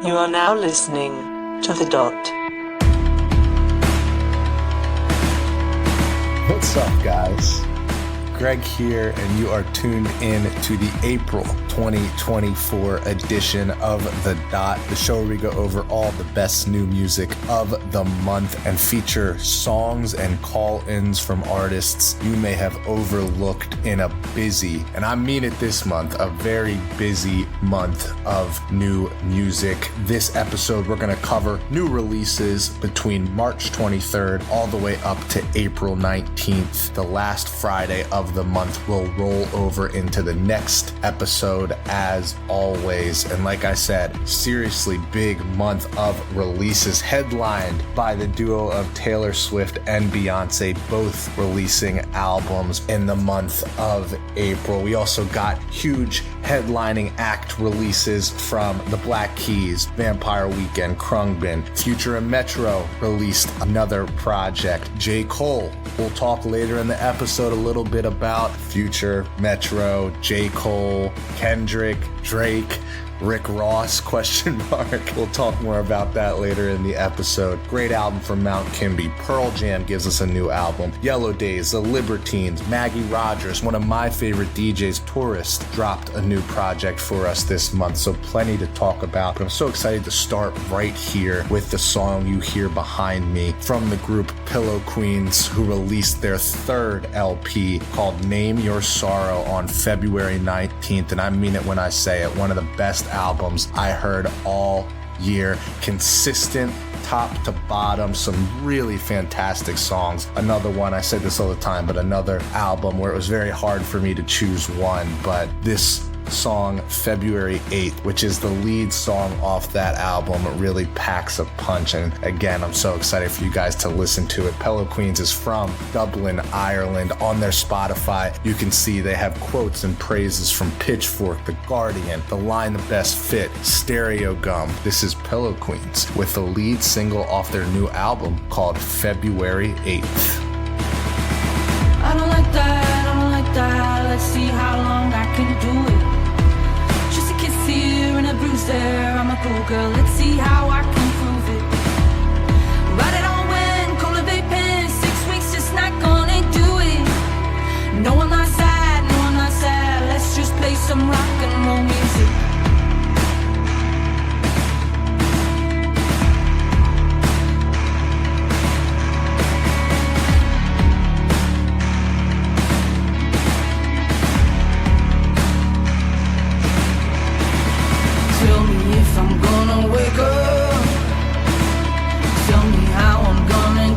You are now listening to The Dot. What's up, guys? Greg here, and you are tuned in to the April 2024 edition of The Dot, the show where we go over all the best new music of the month and feature songs and call-ins from artists you may have overlooked in a busy, and I mean it this month, a very busy month of new music. This episode, we're going to cover new releases between March 23rd all the way up to April 19th, the last Friday of the month. Will roll over into the next episode as always. And like I said, seriously big month of releases, headlined by the duo of Taylor Swift and Beyonce, both releasing albums in the month of April. We also got huge headlining act releases from the Black Keys, Vampire Weekend, Khruangbin, Future and Metro released another project. J. Cole, we'll talk later in the episode a little bit about Future, Metro, J. Cole, Kendrick, Drake, Rick Ross, question mark. We'll talk more about that later in the episode. Great album from Mount Kimby. Pearl Jam gives us a new album. Yellow Days, The Libertines, Maggie Rogers, one of my favorite DJs, Tourist, dropped a new project for us this month. So plenty to talk about. But I'm so excited to start right here with the song you hear behind me from the group Pillow Queens, who released their third LP called Name Your Sorrow on February 19th. And I mean it when I say it. One of the best albums I heard all year. Consistent top to bottom, some really fantastic songs. Another one, I say this all the time, but another album where it was very hard for me to choose one, but this song February 8th, which is the lead song off that album, really packs a punch. And again, I'm so excited for you guys to listen to it. Pillow Queens is from Dublin, Ireland. On their Spotify, you can see they have quotes and praises from Pitchfork, The Guardian, The Line The Best Fit, Stereo Gum. This is Pillow Queens with the lead single off their new album called February 8th. I don't like that, let's see how long I can do it. Just a kiss here and a bruise there, I'm a cool girl, let's see how I can prove it. Write it on when, cultivate pen, 6 weeks just not gonna do it. No, I'm not sad, let's just play some rock and roll music.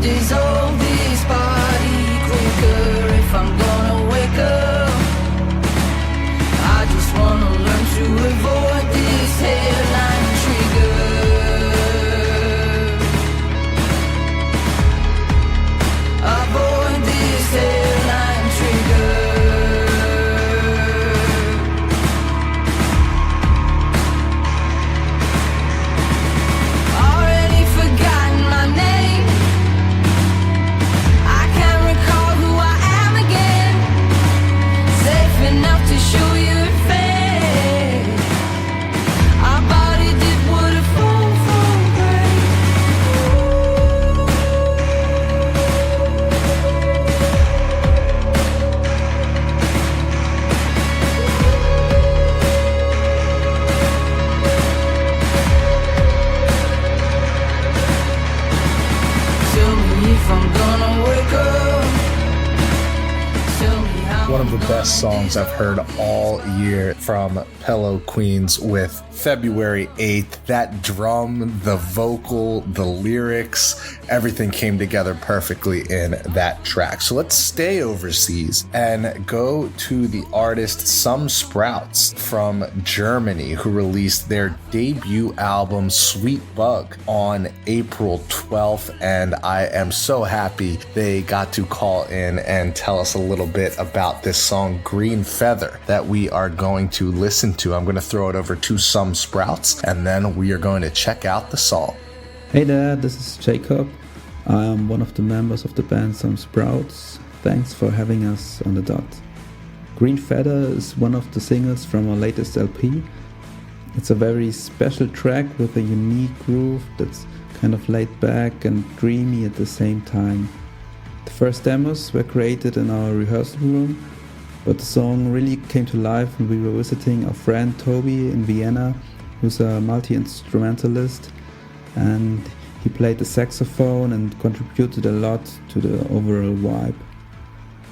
Dissolve this body quicker if I'm gonna wake up. I just wanna learn to avoid this headline trigger. Avoid this headline trigger. Already forgotten my name. Enough to show your face. Our body did what a fool from grace. Tell me if I'm gonna wake up. One of the best songs I've heard all year from Pillow Queens with February 8th. That drum, the vocal, the lyrics, everything came together perfectly in that track. So let's stay overseas and go to the artist Some Sprouts from Germany, who released their debut album Sweet Bug on April 12th. And I am so happy they got to call in and tell us a little bit about this song Green Feather that we are going to listen to. I'm going to throw it over to Some Sprouts and then we are going to check out the song. Hey there, this is Jacob. I'm one of the members of the band Some Sprouts. Thanks for having us on The Dot. Green Feather is one of the singles from our latest LP. It's a very special track with a unique groove that's kind of laid back and dreamy at the same time. The first demos were created in our rehearsal room, but the song really came to life when we were visiting our friend Toby in Vienna, who's a multi-instrumentalist, and he played the saxophone and contributed a lot to the overall vibe.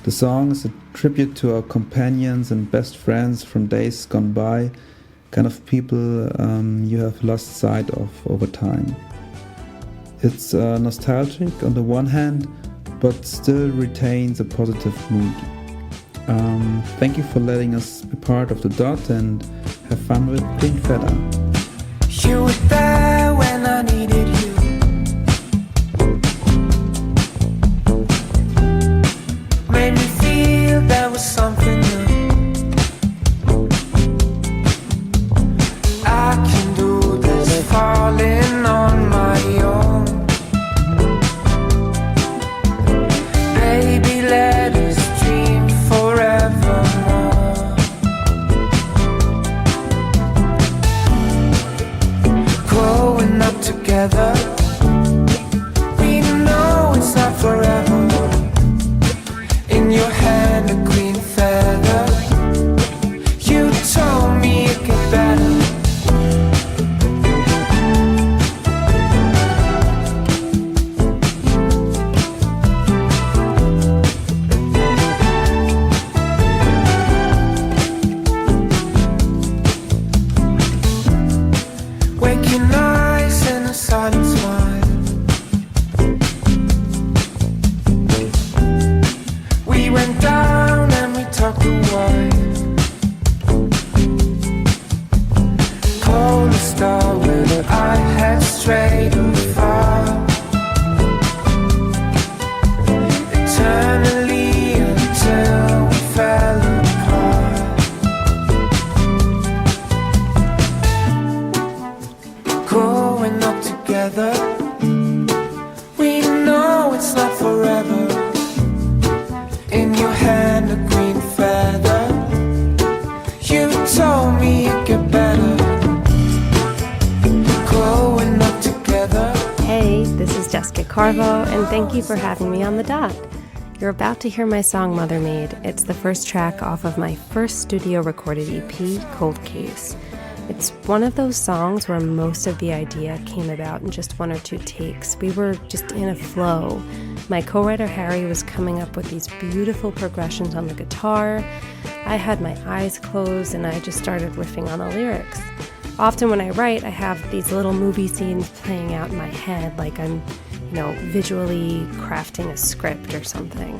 The song is a tribute to our companions and best friends from days gone by, kind of people you have lost sight of over time. It's nostalgic on the one hand, but still retains a positive mood. Thank you for letting us be part of the Dot, and have fun with Green Feather. You were there when I needed you. Made me feel there was something new. I can do this, falling on my own. Baby, let us dream forevermore. Growing up together, we know it's not forever. In your hand a green feather, you told me it get better. Waking eyes and a silent smile. We went down and we talked a while. Cold star where I had strayed too far. Eternally until we fell apart. Growing up together, we know it's not forever. In your hand a green feather, you told me it'd get better. Growing up together. Hey, this is Jessica Carvo, and thank you for having me on the Dot. You're about to hear my song Mother Made. It's the first track off of my first studio recorded EP, Cold Case. It's one of those songs where most of the idea came about in just one or two takes. We were just in a flow. My co-writer Harry was coming up with these beautiful progressions on the guitar. I had my eyes closed and I just started riffing on the lyrics. Often when I write, I have these little movie scenes playing out in my head, like I'm, visually crafting a script or something.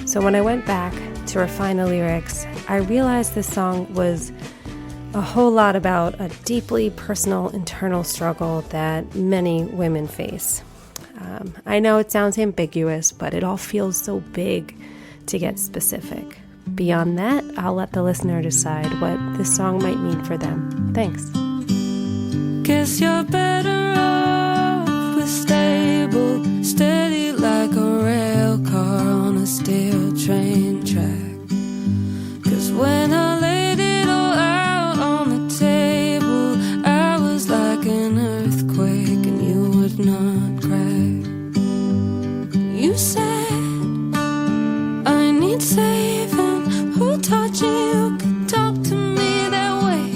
So when I went back to refine the lyrics, I realized this song was a whole lot about a deeply personal internal struggle that many women face. I know it sounds ambiguous, but it all feels so big to get specific. Beyond that, I'll let the listener decide what this song might mean for them. Thanks. Guess you're better off with stable, steady like a rail car on a steel train track. 'Cause when I laid it all out on the table, I was like an earthquake and you would not crack. You said, I need saving. Who taught you could talk to me that way?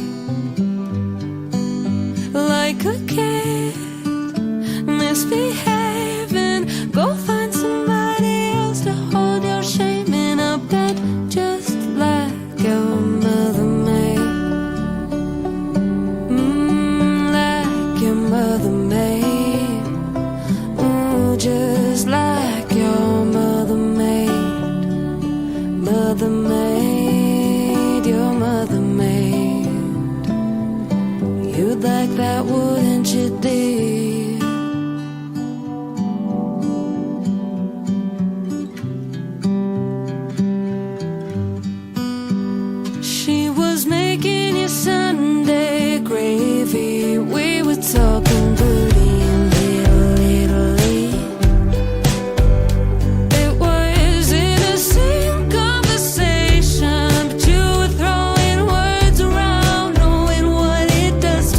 Like a kid, misbehaving. Go find somebody else to hold your shame in a bed, just like your mother made. Like your mother made. Ooh, just like your mother made. Mother made, your mother made. You'd like that, wouldn't you, dear? She was making you Sunday gravy. We were talking booty and Little Italy. It was innocent conversation, but you were throwing words around, knowing what it does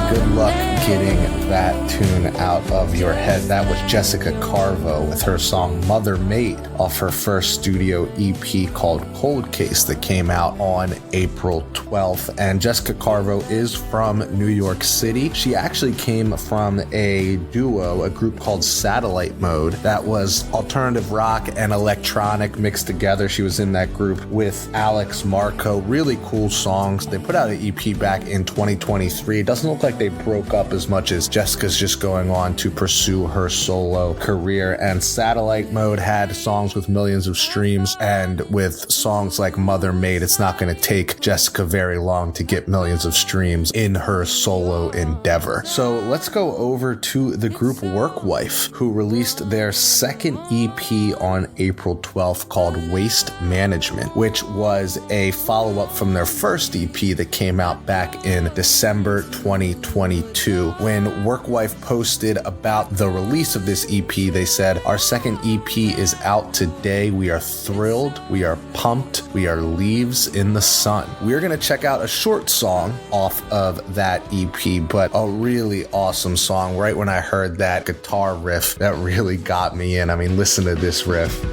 Good luck getting that tune out of your head. That was Jessica Carvo with her song Mother Made off her first studio EP called Cold Case that came out on April 12th. And Jessica Carvo is from New York City. She actually came from a duo, a group called Satellite Mode, that was alternative rock and electronic mixed together. She was in that group with Alex Marco. Really cool songs. They put out an EP back in 2023. It doesn't look like they broke up as much as Jessica's just going on to pursue her solo career. And Satellite Mode had songs with millions of streams, and with songs like Mother Made, it's not going to take Jessica very long to get millions of streams in her solo endeavor. So let's go over to the group Workwife, who released their second EP on April 12th called Waste Management, which was a follow-up from their first EP that came out back in December 2022. When Workwife posted about the release of this EP, they said, "Our second EP is out today. We are thrilled. We are pumped. We are leaves in the sun." We're going to check out a short song off of that EP, but a really awesome song. Right when I heard that guitar riff, that really got me in. I mean, listen to this riff.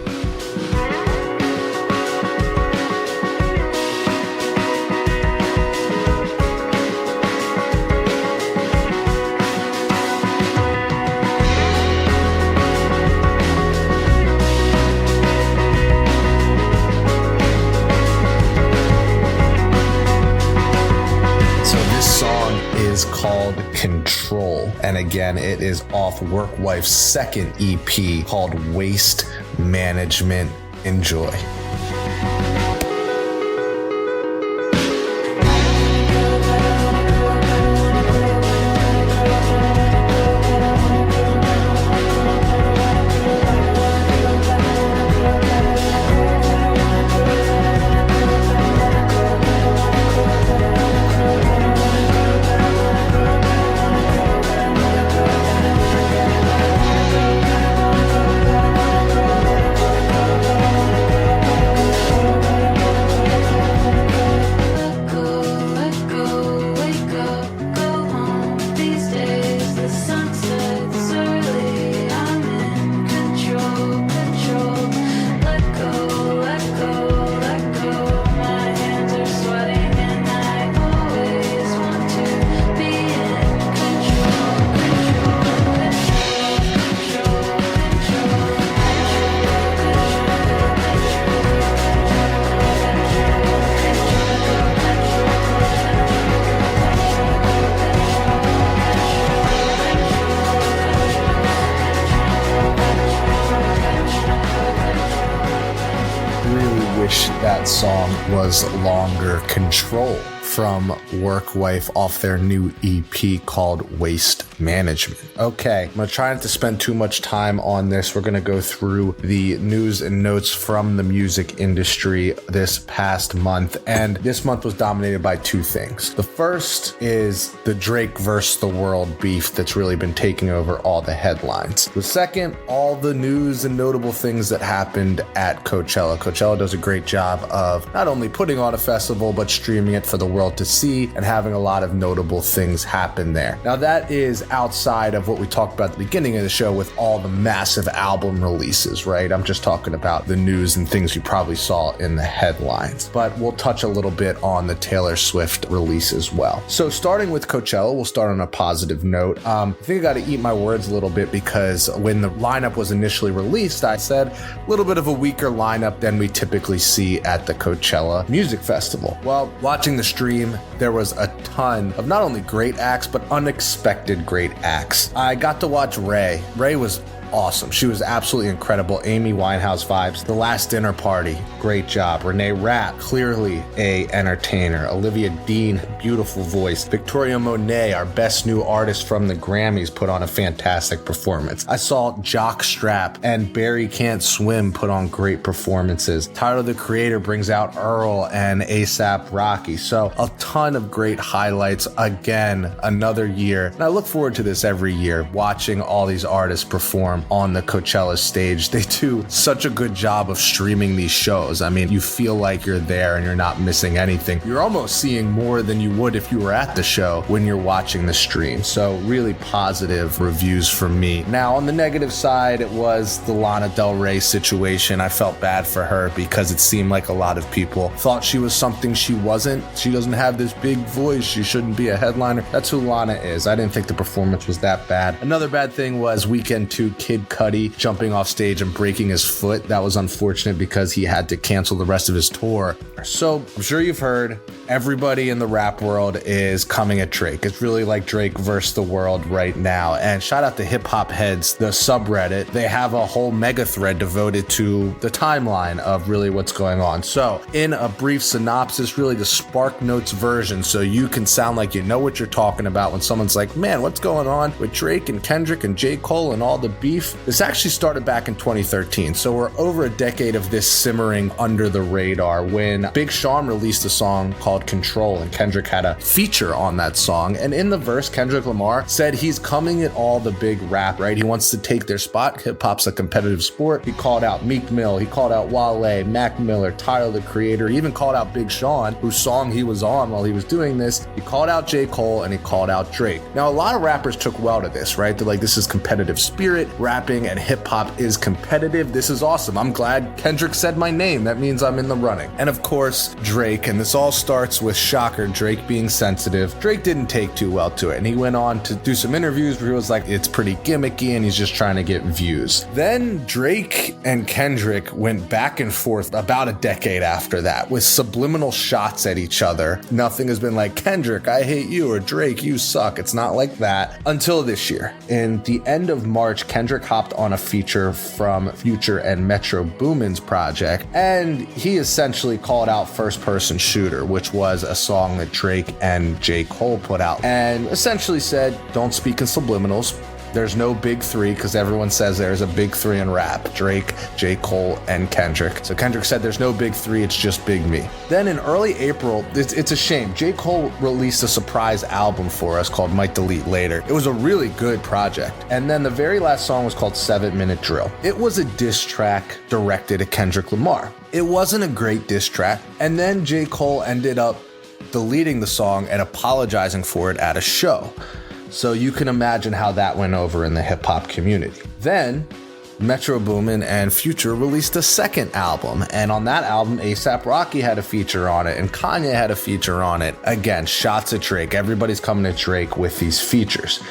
Called Control, and again, it is off Workwife's second EP called Waste Management. Enjoy. That song was longer. Control from Workwife off their new EP called Waste Management. Okay, I'm going to try not to spend too much time on this. We're going to go through the news and notes from the music industry this past month, and this month was dominated by two things. The first is the Drake versus the world beef that's really been taking over all the headlines. The second, all the news and notable things that happened at Coachella. Coachella does a great job of not only putting on a festival, but streaming it for the world to see and having a lot of notable things happen there. Now, that is outside of what we talked about at the beginning of the show with all the massive album releases, right? I'm just talking about the news and things you probably saw in the headlines, but we'll touch a little bit on the Taylor Swift release as well. So starting with Coachella, we'll start on a positive note. I think I got to eat my words a little bit because when the lineup was initially released, I said a little bit of a weaker lineup than we typically see at the Coachella Music Festival. Well, watching the stream, there was a ton of not only great acts, but unexpected great acts. I got to watch Ray. Ray was awesome. She was absolutely incredible. Amy Winehouse vibes. The Last Dinner Party, great job. Renee Rapp, clearly a entertainer. Olivia Dean, beautiful voice. Victoria Monet, our best new artist from the Grammys, put on a fantastic performance. I saw Jockstrap and Barry Can't Swim put on great performances. Tyler, the Creator, brings out Earl and ASAP Rocky. So a ton of great highlights. Again, another year. And I look forward to this every year, watching all these artists perform perform on the Coachella stage. They do such a good job of streaming these shows. I mean, you feel like you're there and you're not missing anything. You're almost seeing more than you would if you were at the show when you're watching the stream. So really positive reviews from me. Now, on the negative side, it was the Lana Del Rey situation. I felt bad for her because it seemed like a lot of people thought she was something she wasn't. She doesn't have this big voice. She shouldn't be a headliner. That's who Lana is. I didn't think the performance was that bad. Another bad thing was Weekend 2 Kid Cudi jumping off stage and breaking his foot. That was unfortunate because he had to cancel the rest of his tour. So I'm sure you've heard everybody in the rap world is coming at Drake. It's really like Drake versus the world right now. And shout out to Hip Hop Heads, the subreddit. They have a whole mega thread devoted to the timeline of really what's going on. So in a brief synopsis, really the Spark Notes version, so you can sound like you know what you're talking about when someone's like, man, what's going on with Drake and Kendrick and J. Cole and all the beef? This actually started back in 2013. So we're over a decade of this simmering under the radar when Big Sean released a song called Control, and Kendrick had a feature on that song. And in the verse, Kendrick Lamar said he's coming at all the big rap, right? He wants to take their spot. Hip hop's a competitive sport. He called out Meek Mill, he called out Wale, Mac Miller, Tyler the Creator. He even called out Big Sean, whose song he was on while he was doing this. He called out J. Cole and he called out Drake. Now, a lot of rappers took well to this, right? They're like, this is competitive spirit. Rapping and hip hop is competitive. This is awesome. I'm glad Kendrick said my name. That means I'm in the running. And of course, Drake, and this all starts with, shocker, Drake being sensitive. Drake didn't take too well to it, and he went on to do some interviews where he was like, it's pretty gimmicky and he's just trying to get views. Then Drake and Kendrick went back and forth about a decade after that with subliminal shots at each other. Nothing has been like, Kendrick, I hate you, or Drake, you suck. It's not like that until this year. In the end of March, Kendrick hopped on a feature from Future and Metro Boomin's project, and he essentially called out First Person Shooter, which was a song that Drake and J. Cole put out, and essentially said, don't speak in subliminals. There's no big three, because everyone says there's a big three in rap: Drake, J. Cole, and Kendrick. So Kendrick said there's no big three, it's just Big Me. Then in early April, it's a shame, J. Cole released a surprise album for us called Might Delete Later. It was a really good project. And then the very last song was called 7 Minute Drill. It was a diss track directed at Kendrick Lamar. It wasn't a great diss track. And then J. Cole ended up deleting the song and apologizing for it at a show. So you can imagine how that went over in the hip hop community. Then Metro Boomin and Future released a second album, and on that album, A$AP Rocky had a feature on it and Kanye had a feature on it. Again, shots at Drake. Everybody's coming at Drake with these features.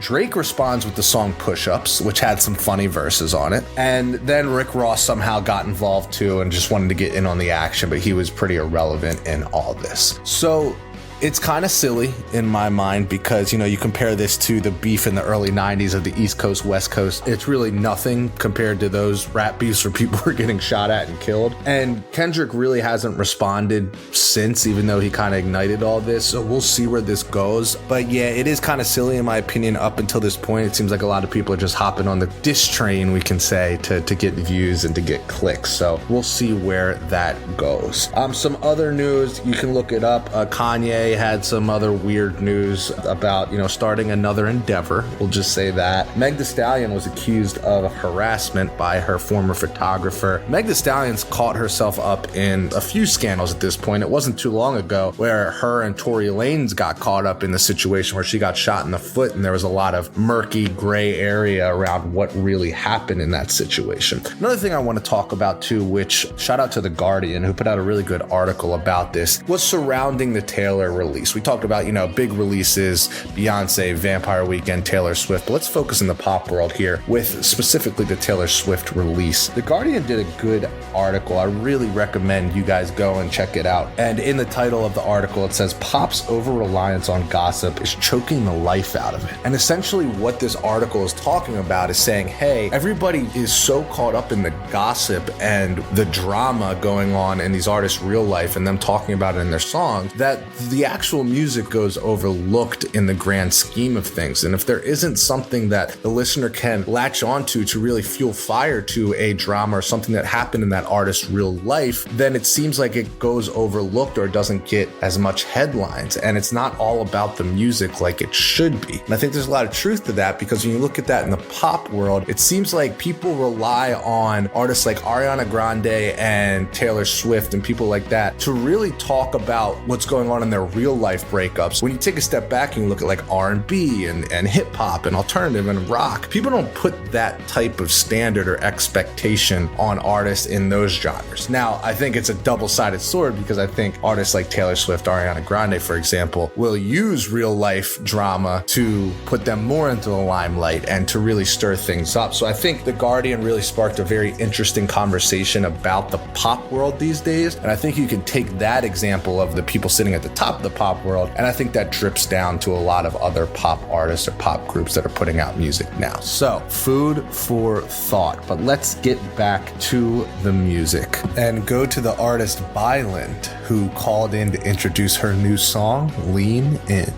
Drake responds with the song Push-Ups, which had some funny verses on it. And then Rick Ross somehow got involved too and just wanted to get in on the action, but he was pretty irrelevant in all this. So it's kind of silly in my mind because, you compare this to the beef in the early 90s of the East Coast, West Coast. It's really nothing compared to those rap beefs where people were getting shot at and killed. And Kendrick really hasn't responded since, even though he kind of ignited all this. So we'll see where this goes. But yeah, it is kind of silly in my opinion up until this point. It seems like a lot of people are just hopping on the diss train, we can say, to get views and to get clicks. So we'll see where that goes. Some other news, you can look it up. Kanye had some other weird news about, starting another endeavor. We'll just say that. Meg Thee Stallion was accused of harassment by her former photographer. Meg Thee Stallion's caught herself up in a few scandals at this point. It wasn't too long ago where her and Tory Lanez got caught up in the situation where she got shot in the foot, and there was a lot of murky gray area around what really happened in that situation. Another thing I want to talk about too, which shout out to The Guardian, who put out a really good article about this, was surrounding the Taylor release. We talked about, big releases, Beyonce, Vampire Weekend, Taylor Swift, but let's focus in the pop world here with specifically the Taylor Swift release. The Guardian did a good article. I really recommend you guys go and check it out. And in the title of the article, it says, "Pop's over-reliance on gossip is choking the life out of it." And essentially what this article is talking about is saying, hey, everybody is so caught up in the gossip and the drama going on in these artists' real life and them talking about it in their songs that the actual music goes overlooked in the grand scheme of things. And if there isn't something that the listener can latch onto to really fuel fire to a drama or something that happened in that artist's real life, then it seems like it goes overlooked or doesn't get as much headlines. And it's not all about the music like it should be. And I think there's a lot of truth to that, because when you look at that in the pop world, it seems like people rely on artists like Ariana Grande and Taylor Swift and people like that to really talk about what's going on in their real life breakups. When you take a step back and you look at like R&B and hip hop and alternative and rock, people don't put that type of standard or expectation on artists in those genres. Now, I think it's a double-sided sword, because I think artists like Taylor Swift, Ariana Grande, for example, will use real life drama to put them more into the limelight and to really stir things up. So I think The Guardian really sparked a very interesting conversation about the pop world these days. And I think you can take that example of the people sitting at the top of the pop world, and I think that drips down to a lot of other pop artists or pop groups that are putting out music now. So, food for thought. But let's get back to the music and go to the artist Byland, who called in to introduce her new song, Lean In.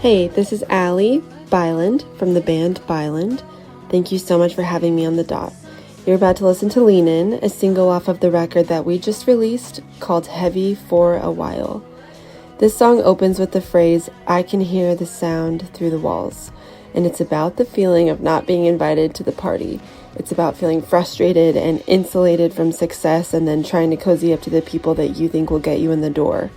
Hey, this is Allie Byland from the band Byland. Thank you so much for having me on the dot. You're about to listen to Lean In, a single off of the record that we just released called Heavy for a While. This song opens with the phrase, "I can hear the sound through the walls," and it's about the feeling of not being invited to the party. It's about feeling frustrated and insulated from success and then trying to cozy up to the people that you think will get you in the door.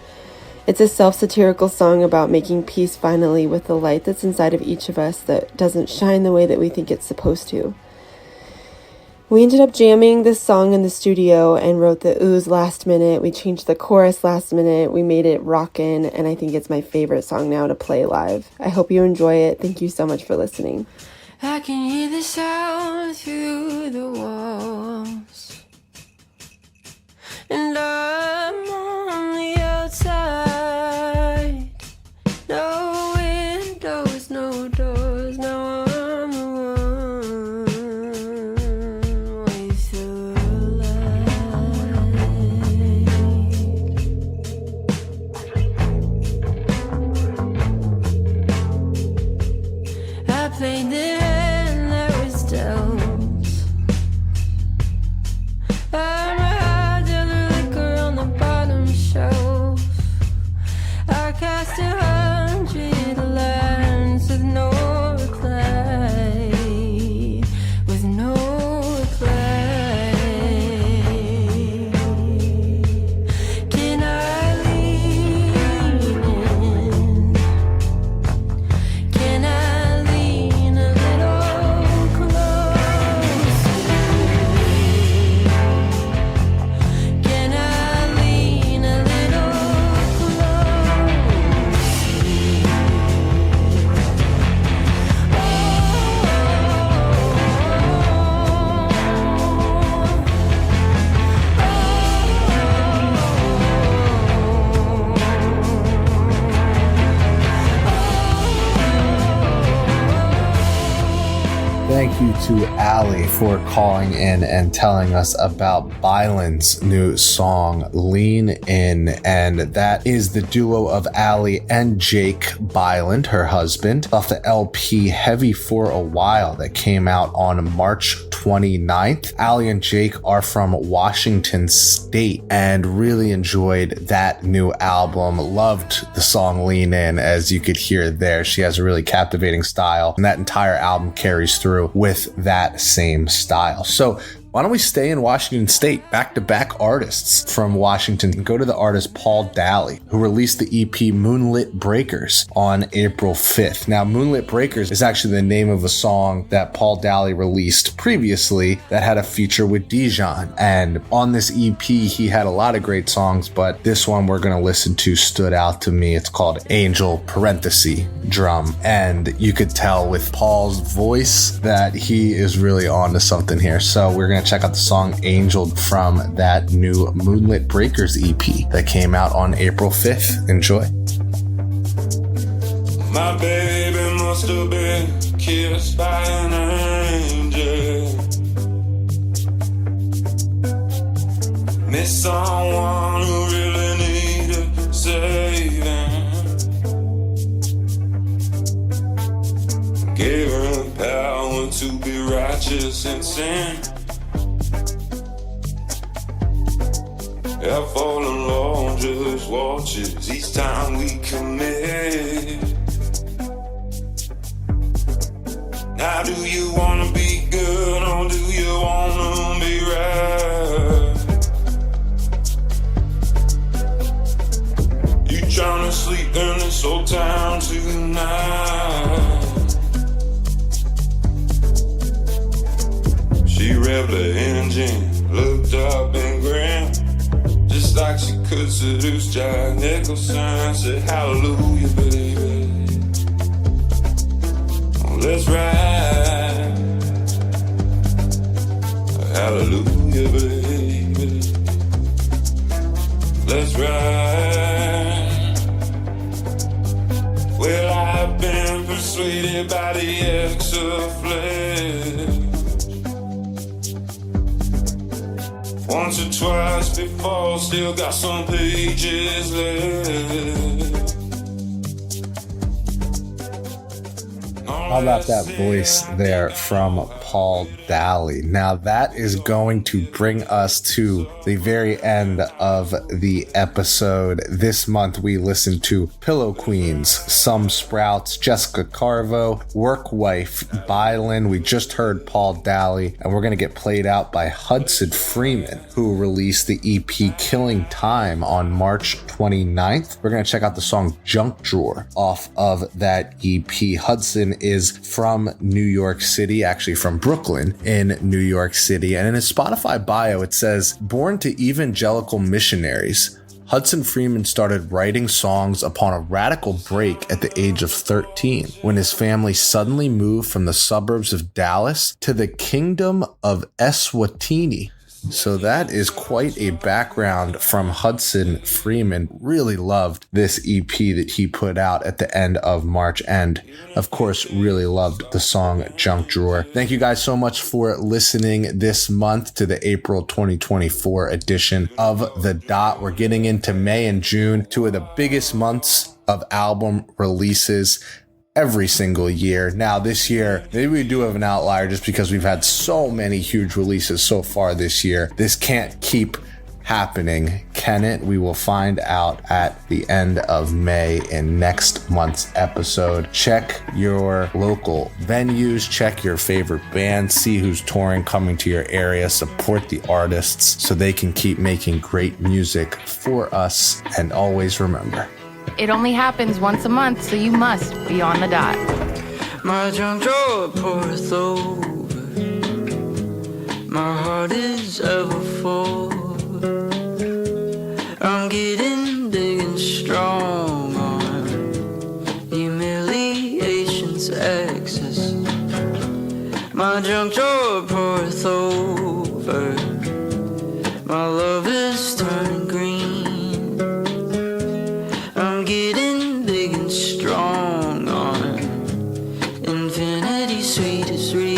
It's a self-satirical song about making peace finally with the light that's inside of each of us that doesn't shine the way that we think it's supposed to. We ended up jamming this song in the studio and wrote the oohs last minute. We changed the chorus last minute. We made it rockin', and I think it's my favorite song now to play live. I hope you enjoy it. Thank you so much for listening. I can hear the sound through the walls, and I'm on the outside. No windows, no doors, now I'm the one with the light. I played the hand that was dealt. I'm a hide the liquor on the bottom shelf. I cast 100 lines with no reply, with no reply. Can I lean in? Can I lean a little closer? Can I lean a little Thank you to Allie for calling in and telling us about Byland's new song, Lean In. And that is the duo of Allie and Jake Byland, her husband, off the LP Heavy for a While that came out on March 29th. Allie and Jake are from Washington State and really enjoyed that new album. Loved the song Lean In, as you could hear there. She has a really captivating style, and that entire album carries through with that same style. So why don't we stay in Washington State? Back-to-back artists from Washington. Go to the artist Paul Daly, who released the EP Moonlit Breakers on April 5th. Now, Moonlit Breakers is actually the name of a song that Paul Daly released previously that had a feature with Dijon. And on this EP, he had a lot of great songs, but this one we're going to listen to stood out to me. It's called Angel parenthesis Drum. And you could tell with Paul's voice that he is really on to something here. So we're going to check out the song Angel from that new Moonlit Breakers EP that came out on April 5th. Enjoy. My baby must have been kissed by an angel. Miss someone who really needed saving. Gave her the power to be righteous and sin. Our fallen law just watches each time we commit. Now do you wanna be good or do you wanna be right? You tryna sleep in this old town tonight? She revved the engine, looked up and grinned, just like she could seduce Jack Nicholson. Said hallelujah, baby, let's ride. Hallelujah, baby, let's ride. Well, I've been persuaded by the ex-afflict once or twice before, still got some pages left. How about that voice there from Paul Daly? Now that is going to bring us to the very end of the episode. This month we listened to Pillow Queens, Some Sprouts, Jessica Carvo, Work Wife, Byland. We just heard Paul Daly, and we're going to get played out by Hudson Freeman, who released the EP Killing Time on March 29th. We're going to check out the song Junk Drawer off of that EP. Hudson is from New York City, actually from Brooklyn in New York City. And in his Spotify bio, it says, born to evangelical missionaries, Hudson Freeman started writing songs upon a radical break at the age of 13, when his family suddenly moved from the suburbs of Dallas to the kingdom of Eswatini. So that is quite a background from Hudson Freeman. Really loved this EP that he put out at the end of March, and of course really loved the song Junk Drawer. Thank you guys so much for listening this month to the April 2024 edition of The Dot. We're getting into May and June, two of the biggest months of album releases every single year. Now this year, maybe we do have an outlier just because we've had so many huge releases so far this year. This can't keep happening, can it? We will find out at the end of May in next month's episode. Check your local venues, check your favorite bands, see who's touring, coming to your area, support the artists so they can keep making great music for us. And always remember, it only happens once a month, so you must be on the dot. My junk drawer pours over. My heart is ever full. I'm getting big and strong on humiliation's axis. My junk drawer pours over. My love is turning green. I'm getting big and strong on infinity's sweetest reach.